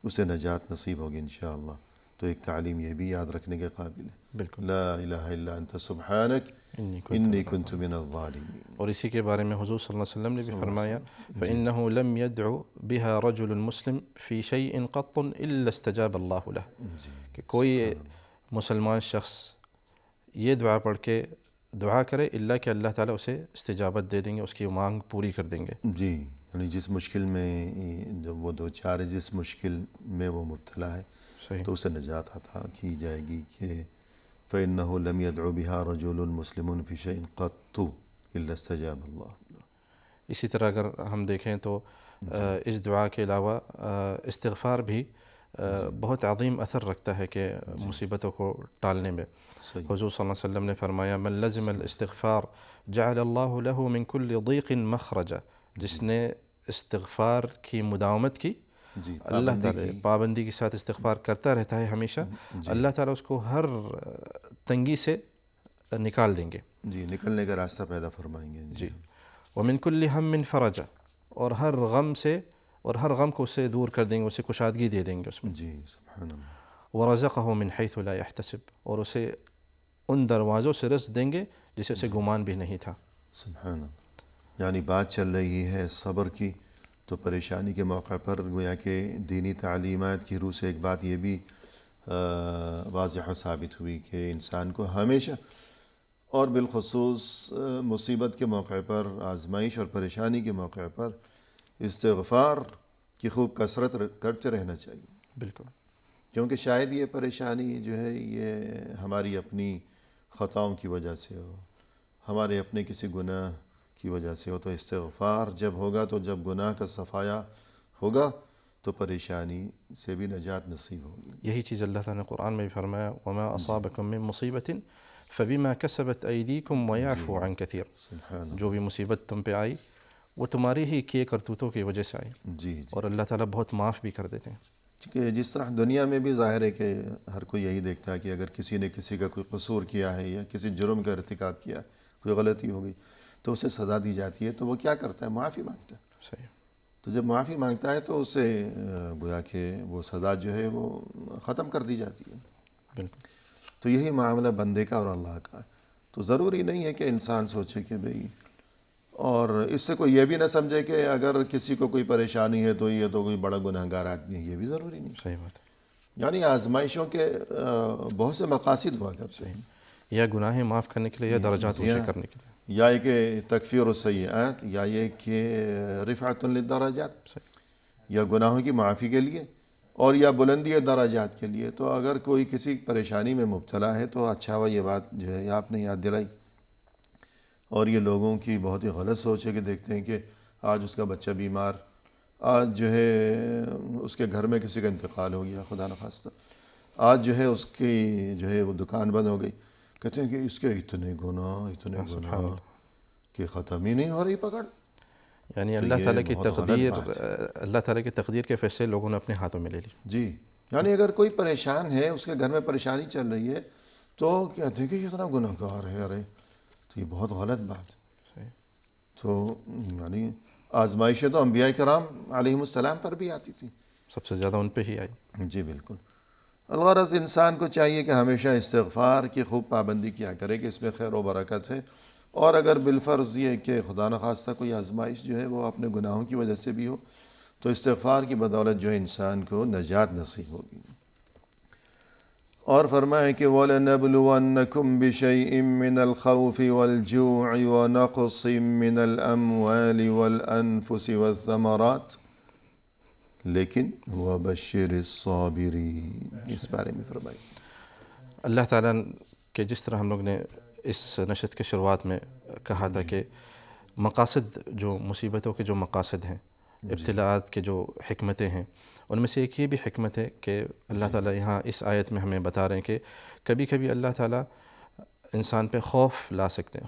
اسے نجات نصیب ہوگی انشاءاللہ. تو ایک تعلیم یہ بھی یاد رکھنے کے قابل ہے، بالکل. لا الہ الا انت سبحانک انی کنت من الظالمین. اور اسی کے بارے میں حضور صلی اللہ علیہ وسلم نے بھی فرمایا فإنه لم يدع بها رجل مسلم في شيء قط إلا استجاب الله له، کہ کوئی مسلمان شخص یہ دعا پڑھ کے دعا کرے اللہ کہ اللہ تعالیٰ اسے استجابت دے دیں گے، اس کی مانگ پوری کر دیں گے. جی، یعنی جس مشکل میں وہ دو چار ہے، جس مشکل میں وہ مبتلا ہے، تو اسے نجات عطا کی جائے گی. کہ فإنه لم يدع بها رجل مسلم في شيء قط إلا استجاب الله. اسی طرح اگر ہم دیکھیں تو اس دعا کے علاوہ استغفار بھی بہت عظیم اثر رکھتا ہے کہ مصیبتوں کو ٹالنے میں. حضور صلی اللہ علیہ وسلم نے فرمایا من لزم الاستغفار جعل اللہ له من كل ضیق مخرجا، جس نے استغفار کی مداومت کی، اللہ تعالیٰ پابندی کے ساتھ استغفار کرتا رہتا ہے ہمیشہ، اللہ تعالیٰ اس کو ہر تنگی سے نکال دیں گے. جی، نکلنے کا راستہ پیدا فرمائیں گے. جی. ومن كل هم فرجا، اور ہر غم سے اور ہر غم کو اسے دور کر دیں گے، اسے کشادگی دے دیں گے اس میں. جی سبحان اللہ. ورزقه من حيث لا يحتسب، اور اسے ان دروازوں سے رزق دیں گے جسے اسے گمان بھی نہیں تھا. سبحان اللہ. یعنی بات چل رہی ہے صبر کی، تو پریشانی کے موقع پر گویا کہ دینی تعلیمات کی روح سے ایک بات یہ بھی واضح و ثابت ہوئی کہ انسان کو ہمیشہ اور بالخصوص مصیبت کے موقع پر، آزمائش اور پریشانی کے موقع پر استغفار کی خوب کثرت کرتے رہنا چاہیے. بالکل. کیونکہ شاید یہ پریشانی جو ہے یہ ہماری اپنی خطاؤں کی وجہ سے ہو، ہمارے اپنے کسی گناہ کی وجہ سے ہو. تو استغفار جب ہوگا، تو جب گناہ کا صفایا ہوگا تو پریشانی سے بھی نجات نصیب ہوگی. یہی چیز اللہ تعالیٰ نے قرآن میں بھی فرمایا وما اصابکم من مصیبت فبما کسبت ایدیکم ویعفو عن کثیر، جو بھی مصیبت تم پہ آئی وہ تمہاری ہی کیے کرتوتوں کی وجہ سے آئی. جی. اور اللہ تعالیٰ بہت معاف بھی کر دیتے ہیں. کہ جس طرح دنیا میں بھی ظاہر ہے کہ ہر کوئی یہی دیکھتا ہے کہ اگر کسی نے کسی کا کوئی قصور کیا ہے یا کسی جرم کا ارتکاب کیا ہے، کوئی غلطی ہو گئی، تو اسے سزا دی جاتی ہے، تو وہ کیا کرتا ہے؟ معافی مانگتا ہے. صحیح. تو جب معافی مانگتا ہے تو اسے گویا کہ وہ سزا جو ہے وہ ختم کر دی جاتی ہے. بالکل. تو یہی معاملہ بندے کا اور اللہ کا ہے. تو ضروری نہیں ہے کہ انسان سوچے کہ بھئی، اور اس سے کوئی یہ بھی نہ سمجھے کہ اگر کسی کو کوئی پریشانی ہے تو یہ تو کوئی بڑا گناہ گار آدمی ہے، یہ بھی ضروری نہیں. صحیح بات ہے. یعنی آزمائشوں کے بہت سے مقاصد ہوا کرتے ہیں، یا گناہیں معاف کرنے کے لیے یا درجات اونچے کرنے کے لیے، یا یہ کہ تکفیر السیئات، یا یہ کہ رفعت للدرجات، یا گناہوں کی معافی کے لیے اور یا بلندی درجات کے لیے. تو اگر کوئی کسی پریشانی میں مبتلا ہے تو اچھا ہوا یہ بات جو ہے آپ نے یاد دلائی. اور یہ لوگوں کی بہت ہی غلط سوچ ہے کہ دیکھتے ہیں کہ آج اس کا بچہ بیمار، آج جو ہے اس کے گھر میں کسی کا انتقال ہو گیا خدا نخواستہ، آج جو ہے اس کی جو ہے وہ دکان بند ہو گئی، کہتے ہیں کہ اس کے اتنے گناہ کہ ختم ہی نہیں ہو رہی پکڑ. یعنی اللہ تعالیٰ کی تقدیر کے فیصلے لوگوں نے اپنے ہاتھوں میں لے لی. جی. یعنی اگر کوئی پریشان ہے، اس کے گھر میں پریشانی چل رہی ہے، تو کہتے ہیں کہ یہ اتنا گناہ گار ہے، ارے تو یہ بہت غلط بات ہے. تو یعنی آزمائشیں تو انبیاء کرام علیہم السلام پر بھی آتی تھی، سب سے زیادہ ان پہ ہی آئی. جی بالکل. الغرض انسان کو چاہیے کہ ہمیشہ استغفار کی خوب پابندی کیا کرے کہ اس میں خیر و برکت ہے. اور اگر بالفرض یہ کہ خدا نخواستہ کوئی آزمائش جو ہے وہ اپنے گناہوں کی وجہ سے بھی ہو تو استغفار کی بدولت جو ہے انسان کو نجات نصیب ہوگی. اور فرمائے کہ وَلَنَبْلُوَنَّكُمْ بِشَيْءٍ مِّنَ الْخَوْفِ وَالْجُوعِ وَنَقْصٍ مِّنَ الْأَمْوَالِ وَالْأَنفُسِ وَالثَّمَرَاتِ لیکن وَبَشِّرِ الصَّابِرِينَ، اس بارے میں فرمائی. اللہ تعالیٰ کہ جس طرح ہم لوگ نے اس نشست کے شروعات میں کہا تھا کہ مقاصد جو مصیبتوں کے جو مقاصد ہیں، ابتلاءات کے جو حکمتیں ہیں، ان میں سے ایک یہ بھی حکمت ہے کہ اللہ تعالیٰ یہاں اس آیت میں ہمیں بتا رہے ہیں کہ کبھی کبھی اللہ تعالیٰ انسان پہ خوف لا سکتے ہیں،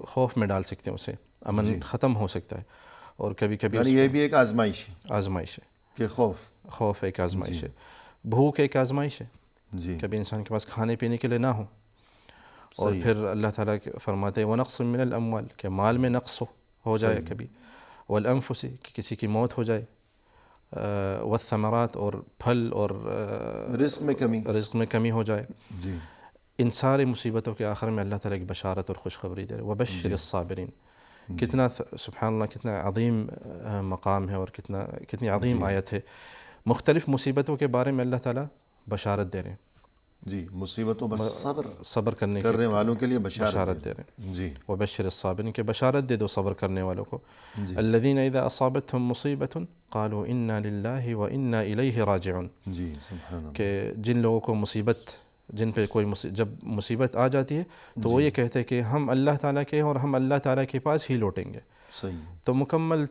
خوف میں ڈال سکتے ہیں، اسے امن ختم ہو سکتا ہے. اور کبھی کبھی یعنی یہ بھی ایک آزمائش ہے، آزمائش ہے کہ خوف ایک آزمائش ہے، بھوک ایک آزمائش ہے، جی کبھی انسان کے پاس کھانے پینے کے لیے نہ ہو. اور پھر اللہ تعالیٰ فرماتے ہیں وَنَقْصٍ مِّنَ الْأَمْوَالِ کہ مال میں نقص ہو جائے کبھی، وَالْأَنفُسِ کہ کسی کی موت ہو جائے، والثمرات اور پھل اور رزق میں کمی ہو جائے. جی ان سارے مصیبتوں کے آخر میں اللہ تعالیٰ کی بشارت اور خوشخبری دے رہے. وَبَشِّرِ الصَّابِرِينَ کتنا سبحان اللہ کتنا عظیم مقام ہے اور کتنی عظیم آیت ہے. مختلف مصیبتوں کے بارے میں اللہ تعالیٰ بشارت دے رہے ہیں. جی مصیبتوں پر صبر کرنے والوں کے لیے بشارت دے رہے ہیں. جی وبشر الصابرین کہ بشارت دے دو صبر کرنے والوں کو. الذین اذا اصابتهم مصیبۃ قالوا انا للہ وانا الیہ راجعون. جی سبحان اللہ. کہ جن لوگوں کو جن پہ کوئی جب مصیبت آ جاتی ہے تو وہ یہ کہتے ہیں کہ ہم اللہ تعالیٰ کے ہیں اور ہم اللہ تعالیٰ کے پاس ہی لوٹیں گے. صحیح. تو مکمل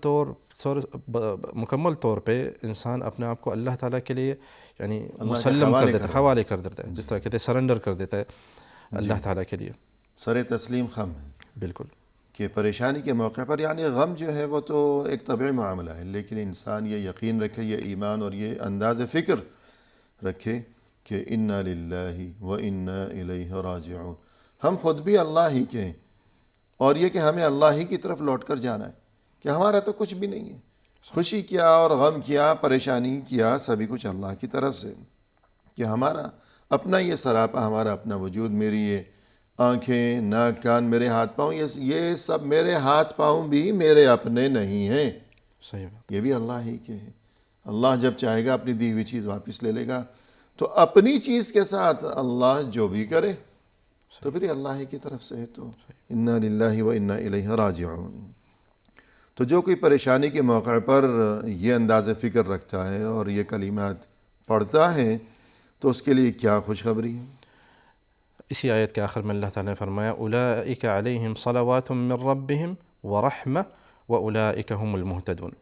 طور پہ انسان اپنے آپ کو اللہ تعالیٰ کے لیے یعنی مسلم کر دیتا ہے، حوالے کر دیتا ہے، جس طرح کہتے ہیں سرنڈر کر دیتا ہے اللہ تعالیٰ کے لیے. سر تسلیم خم ہے. بالکل. کہ پریشانی کے موقع پر یعنی غم جو ہے وہ تو ایک طبعی معاملہ ہے، لیکن انسان یہ یقین رکھے، یہ ایمان اور یہ انداز فکر رکھے کہ انا للہ و انا الیہ راجعون، ہم خود بھی اللہ ہی کے ہیں اور یہ کہ ہمیں اللہ ہی کی طرف لوٹ کر جانا ہے، کہ ہمارا تو کچھ بھی نہیں ہے. خوشی کیا اور غم کیا، پریشانی کیا، سبھی کچھ اللہ کی طرف سے. کہ ہمارا اپنا یہ سراپا، ہمارا اپنا وجود، میری یہ آنکھیں، ناک، کان، میرے ہاتھ پاؤں، یہ سب میرے ہاتھ پاؤں بھی میرے اپنے نہیں ہیں. صحیح. یہ بھی اللہ ہی کے ہیں. اللہ جب چاہے گا اپنی دی ہوئی چیز واپس لے لے گا. تو اپنی چیز کے ساتھ اللہ جو بھی کرے تو پھر اللہ ہی کی طرف سے ہے. تو انا للہ و انا الیہ راجعون. تو جو کوئی پریشانی کے موقع پر یہ انداز فکر رکھتا ہے اور یہ کلمات پڑھتا ہے تو اس کے لیے کیا خوشخبری ہے. اسی آیت کے آخر میں اللہ تعالیٰ نے فرمایا اولئک علیہم صلوات من ربہم ورحمہ واولئک هم المہتدون.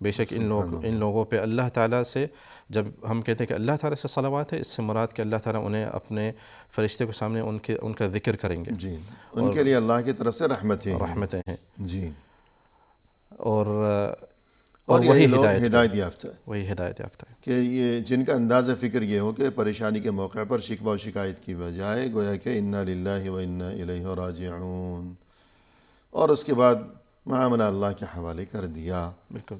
بے شک ان لوگوں پہ اللہ تعالیٰ سے، جب ہم کہتے ہیں کہ اللہ تعالیٰ سے صلوات ہے، اس سے مراد کہ اللہ تعالیٰ انہیں اپنے فرشتے کے سامنے ان کا ذکر کریں گے. جی ان کے لیے اللہ کی طرف سے رحمتیں ہیں. جی. اور وہی ہدایت یافتہ ہے. وہی ہدایت یافتہ ہے کہ یہ جن کا انداز فکر یہ ہو کہ پریشانی کے موقع پر شکوہ و شکایت کی بجائے گویا کہ انا للہ و انا الیہ راجعون، اور اس کے بعد معاملہ اللہ کے حوالے کر دیا. بالکل.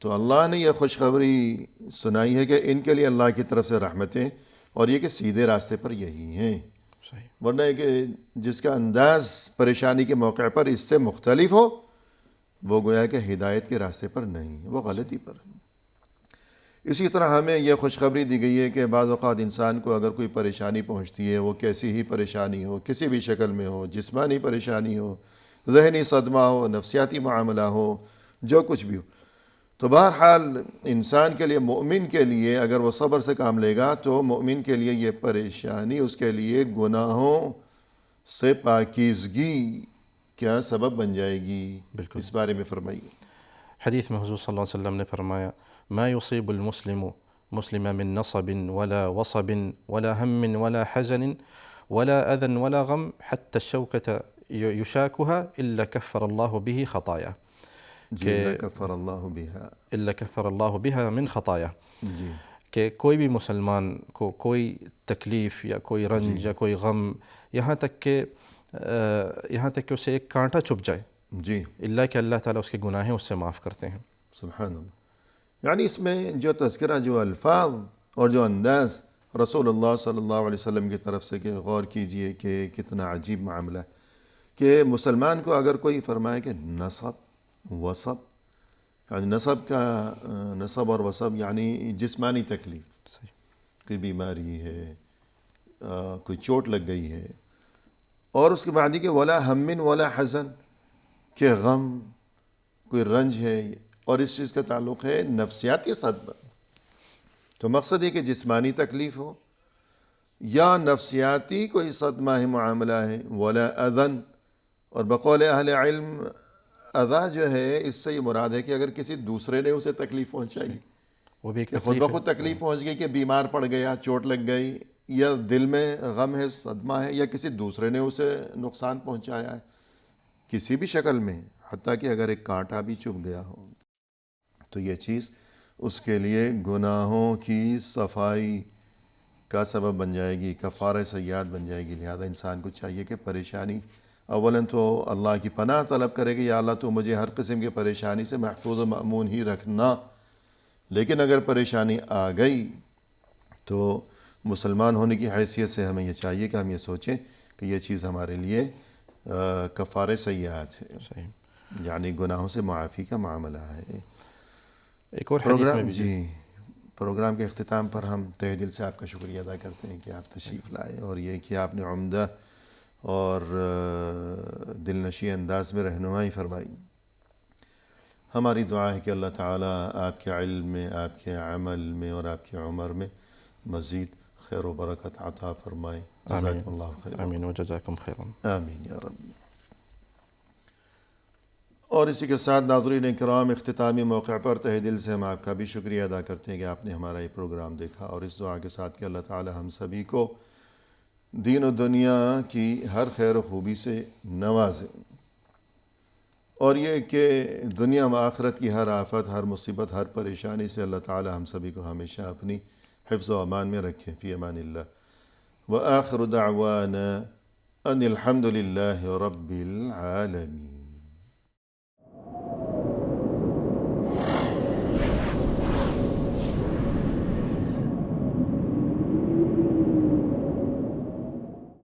تو اللہ نے یہ خوشخبری سنائی ہے کہ ان کے لیے اللہ کی طرف سے رحمتیں، اور یہ کہ سیدھے راستے پر یہی ہیں. صحیح. ورنہ کہ جس کا انداز پریشانی کے موقع پر اس سے مختلف ہو وہ گویا کہ ہدایت کے راستے پر نہیں، وہ غلطی پر. اسی طرح ہمیں یہ خوشخبری دی گئی ہے کہ بعض اوقات انسان کو اگر کوئی پریشانی پہنچتی ہے، وہ کیسی ہی پریشانی ہو، کسی بھی شکل میں ہو، جسمانی پریشانی ہو، ذہنی صدمہ ہو، نفسیاتی معاملہ ہو، جو کچھ بھی ہو، تو بہرحال انسان کے لیے، مومن کے لیے اگر وہ صبر سے کام لے گا تو مومن کے لیے یہ پریشانی اس کے لیے گناہوں سے پاکیزگی کیا سبب بن جائے گی. بالکل. اس بارے میں فرمائیے. حدیث میں حضور صلی اللہ علیہ وسلم نے فرمایا ما يصيب المسلم من نصب ولا وصب ولا هم ولا حزن ولا أذى ولا غم حتى الشوكة يشاكها إلا كفر الله به خطاياه. إلا كفر الله بها من خطاياه. جی. کہ کوئی بھی مسلمان کو کوئی تکلیف یا کوئی رنج یا کوئی غم یہاں تک کہ اسے ایک کانٹا چبھ جائے جی اللہ کہ اللہ تعالیٰ اس کے گناہیں اس سے معاف کرتے ہیں. سبحان اللہ. یعنی اس میں جو تذکرہ، جو الفاظ اور جو انداز رسول اللہ صلی اللہ علیہ وسلم کی طرف سے، کہ غور کیجئے کہ کتنا عجیب معاملہ ہے کہ مسلمان کو اگر کوئی فرمائے کہ نصب وصب، یعنی نصب اور وصب یعنی جسمانی تکلیف، کوئی بیماری ہے، کوئی چوٹ لگ گئی ہے، اور اس کے بعد کہ ولا ہم ولا حزن، کہ غم، کوئی رنج ہے، اور اس چیز کا تعلق ہے نفسیاتی صدمہ. تو مقصد یہ کہ جسمانی تکلیف ہو یا نفسیاتی کوئی صدمہ ہے، معاملہ ہے. ولا اذن، اور بقول اہل علم اذا جو ہے اس سے یہ مراد ہے کہ اگر کسی دوسرے نے اسے تکلیف پہنچائی، وہ بھی ایک کہ خود بخود تکلیف پہنچ گئی، کہ بیمار پڑ گیا، چوٹ لگ گئی، یا دل میں غم ہے، صدمہ ہے، یا کسی دوسرے نے اسے نقصان پہنچایا ہے کسی بھی شکل میں، حتیٰ کہ اگر ایک کانٹا بھی چبھ گیا ہو، تو یہ چیز اس کے لیے گناہوں کی صفائی کا سبب بن جائے گی، کفارہ سیئات بن جائے گی. لہذا انسان کو چاہیے کہ پریشانی، اولاً تو اللہ کی پناہ طلب کرے کہ یا اللہ تو مجھے ہر قسم کی پریشانی سے محفوظ و مأمون ہی رکھنا. لیکن اگر پریشانی آ گئی تو مسلمان ہونے کی حیثیت سے ہمیں یہ چاہیے کہ ہم یہ سوچیں کہ یہ چیز ہمارے لیے کفارہ سیئات ہے، یعنی گناہوں سے معافی کا معاملہ ہے. ایک اور حدیث میں بھی پروگرام کے اختتام پر ہم تہہ دل سے آپ کا شکریہ ادا کرتے ہیں کہ آپ تشریف لائے، اور یہ کہ آپ نے عمدہ اور دل نشیں انداز میں رہنمائی فرمائی. ہماری دعا ہے کہ اللہ تعالیٰ آپ کے علم میں، آپ کے عمل میں اور آپ کی عمر میں مزید خیر و برکت عطا فرمائے. جزاکم اللہ خیر. آمین و جزاکم خیرا. آمین یا رب. اور اسی کے ساتھ ناظرین اکرام، اختتامی موقع پر تہہ دل سے ہم آپ کا بھی شکریہ ادا کرتے ہیں کہ آپ نے ہمارا یہ پروگرام دیکھا، اور اس دعا کے ساتھ کہ اللہ تعالی ہم سبھی کو دین و دنیا کی ہر خیر و خوبی سے نوازے، اور یہ کہ دنیا و آخرت کی ہر آفت، ہر مصیبت، ہر پریشانی سے اللہ تعالی ہم سبھی کو ہمیشہ اپنی حفظ و امان میں رکھے. فی امان اللہ. وآخر دعوانا ان الحمد للہ رب العالمین.